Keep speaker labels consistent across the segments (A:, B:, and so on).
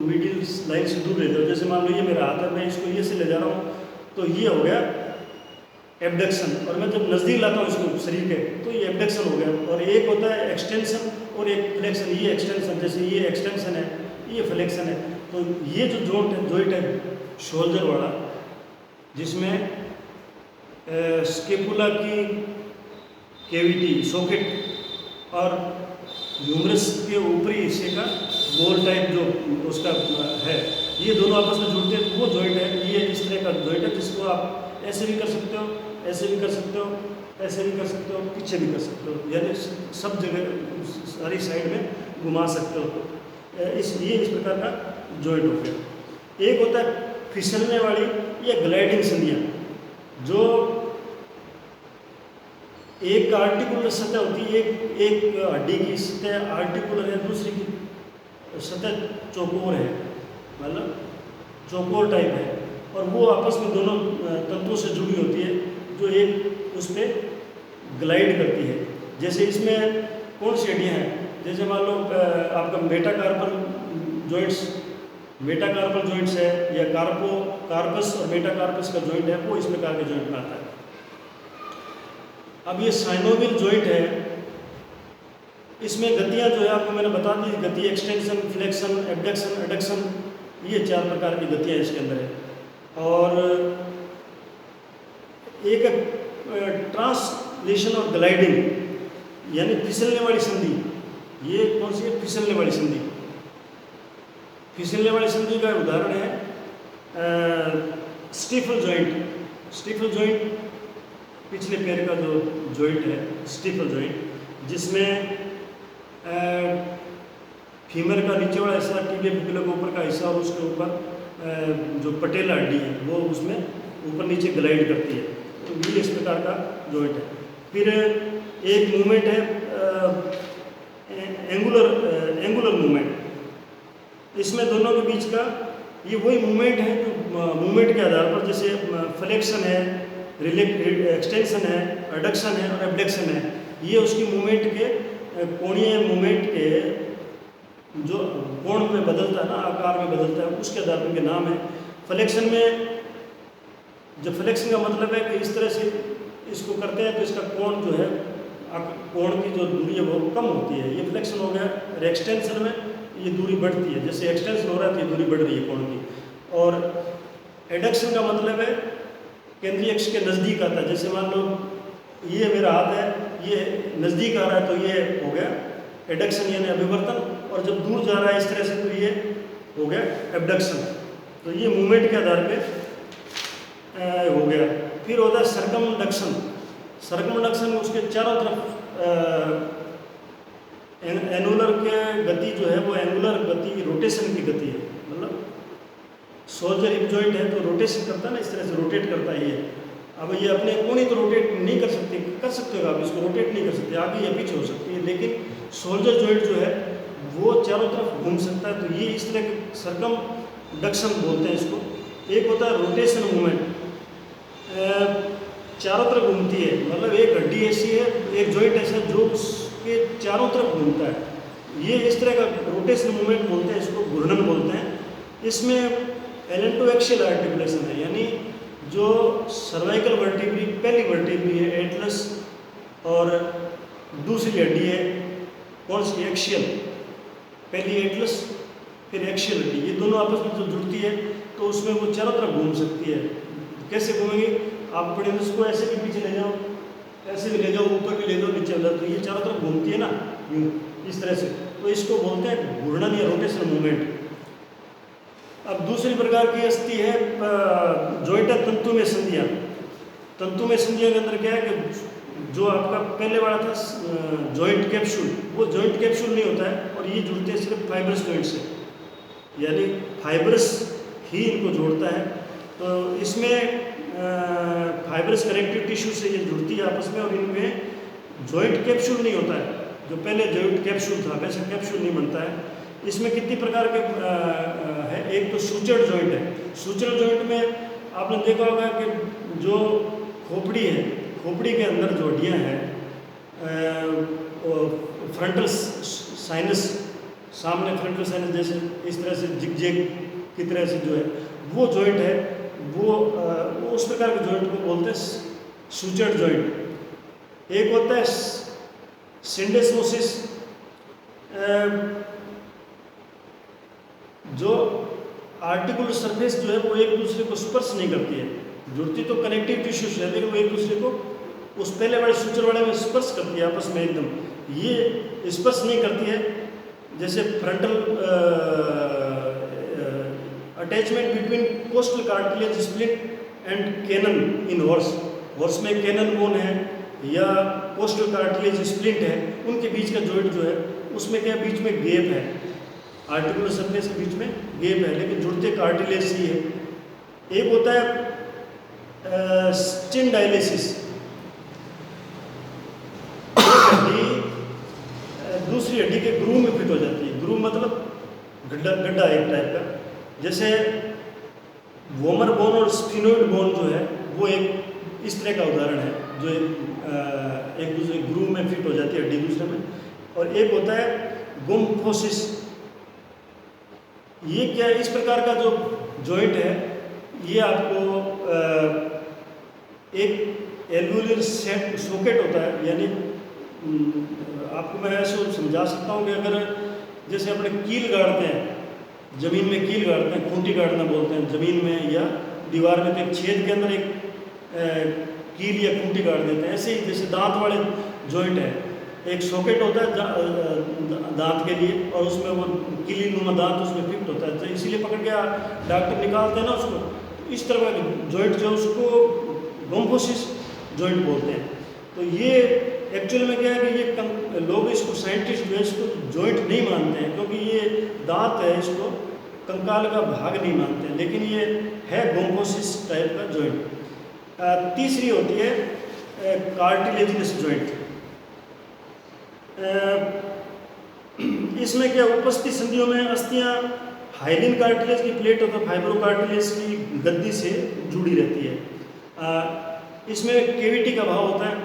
A: Middle line से दूर ले जाओ। जैसे मान लो ये मेरा हाथ है, मैं इसको ये से ले जा रहा हूँ तो ये हो गया एबडक्शन, और मैं जब नज़दीक लाता हूँ इसको शरीर के तो ये एबडक्शन हो गया। और एक होता है एक्सटेंशन और एक फ्लेक्शन। ये एक्सटेंशन, जैसे ये एक्सटेंशन है, ये फ्लेक्शन है। तो ये जो जॉइंट है शोल्डर वाला, जिसमें स्केपुला की कैविटी सॉकेट और ह्यूमरस के ऊपरी हिस्से का बॉल टाइप जो उसका है, ये दोनों आपस में जुड़ते हैं तो वो जॉइंट है। ये इस तरह का जॉइंट है जिसको आप ऐसे भी कर सकते हो, ऐसे भी कर सकते हो, ऐसे भी कर सकते हो, पीछे भी कर सकते हो, यानी सब जगह सारी साइड में घुमा सकते हो। ये इस प्रकार का जॉइंट हो गया। एक होता है फिसलने वाली या ग्लाइडिंग संधियाँ, जो एक आर्टिकुलर सतह होती है, एक हड्डी की सतह आर्टिकुलर है, दूसरी की सतह चौकोर है, मतलब चौकोर टाइप है, और वो आपस में दोनों तंतुओं से जुड़ी होती है जो एक उस पर ग्लाइड करती है। जैसे इसमें कौन सी हड्डियाँ हैं, जैसे मान लो आपका मेटाकार्पल जॉइंट्स है, या कार्पस और मेटाकार्पस का जॉइंट है, वो इस प्रकार के जॉइंट में आता है। अब ये साइनोवियल जॉइंट है, इसमें गतियाँ जो है आपको मैंने बता दी, गति एक्सटेंशन, फ्लेक्शन, एबडक्शन, एडक्शन, ये 4 प्रकार की गतियाँ इसके अंदर है। और एक ट्रांसलेशन और ग्लाइडिंग यानी फिसलने वाली संधि। ये कौन सी है? फिसलने वाली संधि। फिसलने वाली संधि का उदाहरण है स्टीफल जॉइंट। स्टीफल जॉइंट पिछले पैर का जो जॉइंट है, स्टीफल जॉइंट, जिसमें फीमर का नीचे वाला हिस्सा, टीबिया फिबुला का ऊपर का हिस्सा, और उसके ऊपर जो पटेला हड्डी है वो उसमें ऊपर नीचे ग्लाइड करती है। तो ये इस प्रकार का जॉइंट है। फिर एक मूवमेंट है एंगुलर मूवमेंट। इसमें दोनों के बीच का ये वही मूवमेंट है जो मूवमेंट के आधार पर, जैसे फ्लेक्शन है, एक्सटेंशन है, एडक्शन है और एबडक्शन है, ये उसकी मूवमेंट के कोणीय मूवमेंट के जो कोण में बदलता है ना, आकार में बदलता है, उसके आधार पर नाम है। फ्लेक्शन में, जब फ्लेक्शन का मतलब है कि इस तरह से इसको करते हैं तो इसका कोण जो है, कोण की जो दूरी है वो कम होती है, ये फ्लेक्शन हो गया। और एक्सटेंशन में ये दूरी बढ़ती है, जैसे एक्सटेंशन हो रहा है तो ये दूरी बढ़ रही है कोण की। और एडक्शन का मतलब है केंद्रीय अक्ष के नज़दीक आता है। जैसे मान लो ये मेरा हाथ है, ये नज़दीक आ रहा है तो ये हो गया एडक्शन यानी अभिवर्तन, और जब दूर जा रहा है इस तरह से तो ये हो गया एबडक्शन। तो ये मूवमेंट के आधार पे हो गया। फिर होता है सर्कमडक्शन। सर्कमडक्शन उसके चारों तरफ एनुलर के गति जो है वो एनुलर गति रोटेशन की गति है। मतलब शोल्डर हिप जॉइंट है तो रोटेशन करता है ना, इस तरह से रोटेट करता है ये। अब ये अपने कोणी तो रोटेट नहीं कर सकते, कर सकते हो आप इसको, रोटेट नहीं कर सकते, आगे या पीछे हो सकती है, लेकिन शोल्डर जॉइंट जो है वो चारों तरफ घूम सकता है। तो ये इस तरह के सर्कमडक्शन बोलते हैं इसको। एक होता है रोटेशन मूवमेंट, चारों तरफ घूमती है, मतलब एक हड्डी ऐसी है, एक जॉइंट ऐसा है जो उसके चारों तरफ घूमता है। ये इस तरह का रोटेशन मूवमेंट बोलते हैं, इसको घूर्णन बोलते हैं। इसमें एलेंटोएक्सियल आर्टिकुलेशन है, यानी जो सर्वाइकल वर्टिब्री, पहली वर्टिब्री है एटलस, और दूसरी हड्डी है कौन सी? एक्शियल। पहली एटलस फिर एक्शियल हड्डी, ये दोनों आपस में जो जुड़ती है तो उसमें वो चारों तरफ घूम सकती है। कैसे घूमेंगे? आप बड़े इसको ऐसे भी पीछे ले जाओ, ऐसे भी ले जाओ, ऊपर भी ले जाओ, नीचे ले जाओ, तो ये चारों तरफ घूमती है ना, यूँ इस तरह से। तो इसको बोलते हैं घूर्णन या रोटेशन मूवमेंट। अब दूसरी प्रकार की अस्थि है जॉइंट है तंतुमय संधियाँ। तंतुमय संधियों के अंदर क्या है कि जो आपका पहले वाला था जॉइंट कैप्सूल, वो जॉइंट कैप्सूल नहीं होता है, और ये जुड़ते हैं सिर्फ फाइब्रस जॉइंट से, यानी फाइब्रस ही इनको जोड़ता है। तो इसमें फाइब्रस कनेक्टिव टिश्यू से ये जुड़ती है आपस में, और इनमें जॉइंट कैप्सूल नहीं होता है। जो पहले जॉइंट कैप्सूल था वैसे कैप्सूल नहीं बनता है। इसमें कितनी प्रकार के है? एक तो सूचर जॉइंट है। सूचर जॉइंट में आपने देखा होगा कि जो खोपड़ी है, खोपड़ी के अंदर जो हड्डियाँ हैं, फ्रंटल साइनस सामने फ्रंटल साइनस जैसे इस तरह से जिगजैग की तरह से जो है वो जॉइंट है, वो उस प्रकार के जॉइंट को बोलते हैं सूचर्ड जॉइंट। एक होता है सिंडेस्मोसिस, जो आर्टिकुलर सरफेस जो है वो एक दूसरे को स्पर्श नहीं करती है, जुड़ती तो कनेक्टिव टिश्यू से है लेकिन वो एक दूसरे को उस पहले वाले सूचर वाले में स्पर्श करती है आपस में एकदम, ये स्पर्श नहीं करती है। जैसे frontal attachment between costal cartilage split and canon in horse में कैनन बोन है या कोस्टल कार्टिलेज स्प्लिट है, उनके बीच का जॉइंट जो है उसमें क्या बीच में गैप है, आर्टिकुलर सरफेस के बीच में गैप है लेकिन जुड़ते कार्टिलेज से ही है। एक होता है स्टिंडाइलिसिस, दूसरी हड्डी के ग्रूव में फिट हो जाती है, ग्रूव मतलब गड्ढा एक टाइप का, जैसे वोमर बोन और स्फिनोइड बोन जो है वो एक इस तरह का उदाहरण है जो एक दूसरे ग्रूव में फिट हो जाती है हड्डी दूसरे में। और एक होता है गुम्फोसिस, ये क्या इस प्रकार का जो जॉइंट है ये आपको एक एल्वुलर सॉकेट होता है, यानी आपको मैं ऐसे समझा सकता हूँ कि अगर जैसे अपने कील गाड़ते हैं, ज़मीन में कील गाड़ते हैं, खूंटी गाड़ना बोलते हैं ज़मीन में या दीवार में, तो एक छेद के अंदर एक कील या खूंटी गाड़ देते हैं, ऐसे ही जैसे दांत वाले जॉइंट है, एक सॉकेट होता है दांत के लिए और उसमें वो कीली नुमा दांत उसमें फिट होता है, तो इसीलिए पकड़ के डॉक्टर निकालते हैं ना उसको, इस तरह का जॉइंट जो उसको गुम्फोसिस जॉइंट बोलते हैं। तो ये एक्चुअल में क्या है कि ये लोग इसको साइंटिस्ट जो है इसको जॉइंट नहीं मानते हैं क्योंकि ये दांत है, इसको कंकाल का भाग नहीं मानते हैं, लेकिन ये है गुम्फोसिस टाइप का जॉइंट। तीसरी होती है कार्टिलेजिनस जॉइंट। इसमें क्या उपस्थित संधियों में अस्थियां हाइलिन कार्टिलेज की प्लेट और फाइब्रो कार्टिलेज की गद्दी से जुड़ी रहती है। इसमें केविटी का भाव होता है,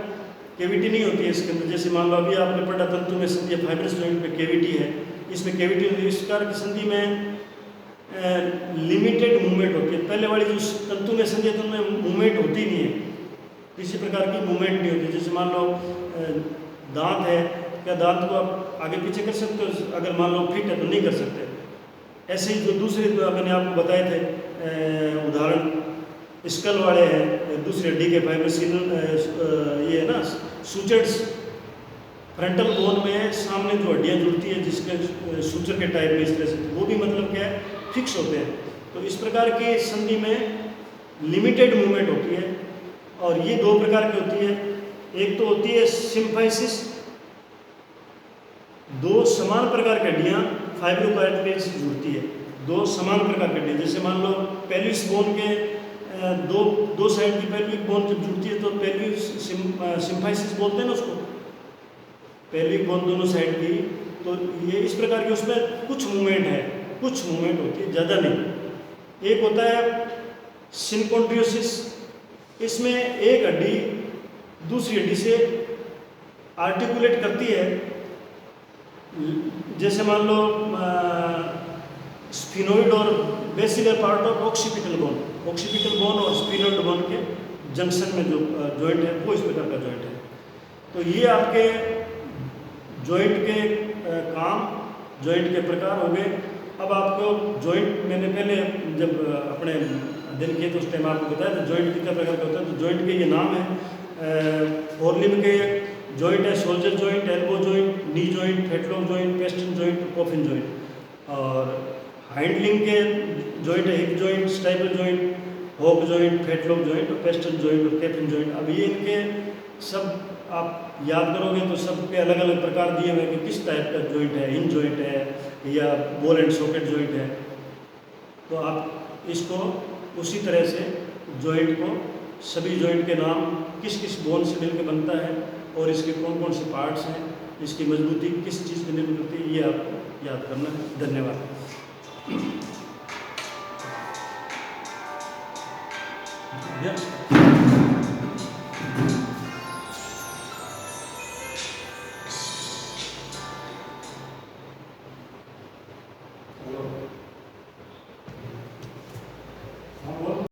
A: केविटी नहीं होती है इसके अंदर, जैसे मान लो अभी आपने पढ़ा तंतु में संधि फाइब्रस जॉइंट में केविटी है, इसमें केविटी होती है। इस प्रकार की संधि में लिमिटेड मूवमेंट होती है, पहले वाली जो तंतु में संधि है तो उनमें मूवमेंट होती नहीं है, किसी प्रकार की मूवमेंट नहीं होती। जैसे मान लो दांत है, क्या दांत को आप आगे पीछे कर सकते हो, अगर मान लो फिट है तो नहीं कर सकते। ऐसे ही जो दूसरे मैंने आपको बताए थे उदाहरण स्कल वाले हैं, दूसरी हड्डी के फाइब्रस ये है ना सूचर्स, फ्रंटल बोन में सामने जो हड्डियाँ जुड़ती है जिसके सूचर के टाइप में इस तरह से, वो भी मतलब क्या है फिक्स होते हैं। तो इस प्रकार की संधि में लिमिटेड मूवमेंट होती है और ये दो प्रकार की होती है। एक तो होती है सिम्फाइसिस, दो समान प्रकार की हड्डियाँ फाइब्रोकार्टिलेज से जुड़ती है, दो समान प्रकार की हड्डियाँ। जैसे मान लो पेल्विस बोन के दो साइड की पेल्विक बोन जब जुड़ती है तो पेल्विक सिम्फाइसिस बोलते हैं ना उसको, पेल्विक बोन दोनों साइड की, तो ये इस प्रकार की उसमें कुछ मूवमेंट है, कुछ मूवमेंट होती है, ज़्यादा नहीं। एक होता है सिनकोन्ड्रियोसिस, इसमें एक हड्डी दूसरी हड्डी से आर्टिकुलेट करती है, जैसे मान लो स्फिनोइड और basilar part of occipital bone, occipital bone और स्फिनोइड बोन के जंक्शन में जो जॉइंट है वो इस प्रकार का जॉइंट है। तो ये आपके जॉइंट के काम, जॉइंट के प्रकार हो गए। अब आपको जॉइंट मैंने पहले जब अपने अध्ययन किए तो उस टाइम आपको बताया था जॉइंट कितने प्रकार का होता है। तो जॉइंट के ये नाम है, फोरलिम्ब के जॉइंट है shoulder joint, elbow joint, knee joint, fetlock joint, pastern joint, coffin joint. और हाइंड लिम्ब के जॉइंट है hip joint, stifle joint, hock joint, fetlock joint और पेस्टन जॉइंट और कैफिन जॉइंट। अब ये इनके सब आप याद करोगे तो सब के अलग अलग प्रकार दिए हुए कि किस टाइप का जॉइंट है, हिंज जॉइंट है या बॉल एंड सॉकेट जॉइंट है। तो आप इसको उसी तरह से जॉइंट को, सभी जॉइंट के नाम किस किस बोन से मिलकर बनता है और इसके कौन कौन से पार्ट्स हैं, इसकी मजबूती किस चीज़ पर निर्भर करती है, ये आपको याद करना है। धन्यवाद। Yeah.